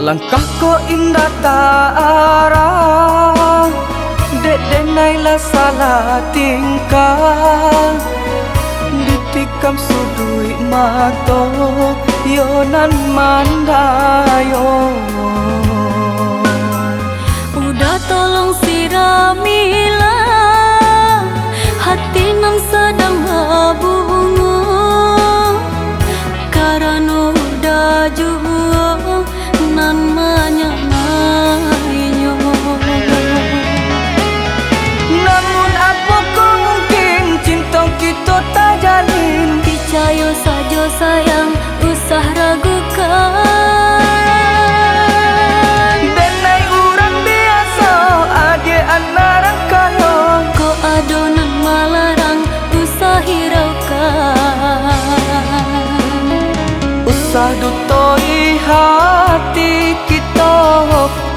Langkah ko indah tak arah, dek denai lah salah tingkah. Ditikam sudui mato, yo nan mandayo. Udah tolong siramilah hati nan sedang berbunga, karena udah jua nan menyamainya. Namun apa ko mungkin cinta kita tak jalin. Percaya saja sayang, usah ragukan. Denai orang biasa, ade anak kaya. Ko adonan malarang, usah hiraukan. Usah dutoi hati kita,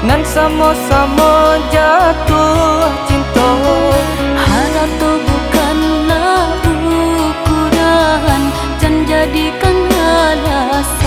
nan sama-sama jatuh cinta. Harap tu bukanlah ukuran, jangan jadikan alasan.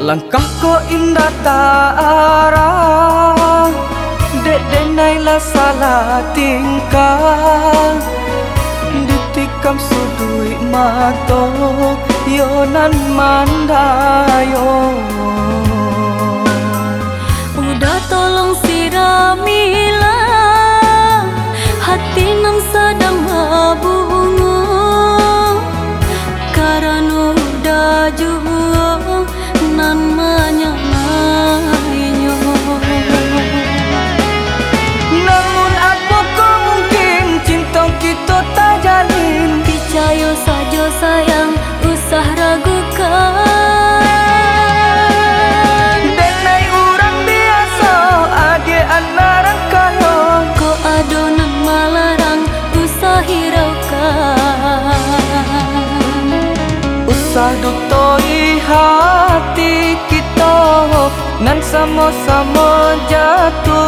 Langkah ko indah tak arah, dek denai lah salah tingkah. Ditikam sudui mato, yo nan mandayo. Udah tolong siramilah hati nan sedang berbunga, karena udah jua nan menyamainya. Namun apa ko mungkin cinta kita tak jalin. Percaya saja sayang, usah ragukan. Denai orang biasa, ade anak kaya. Ko adonan malarang, usah hiraukan. Usah dutoi hati kita, nan sama-sama jatuh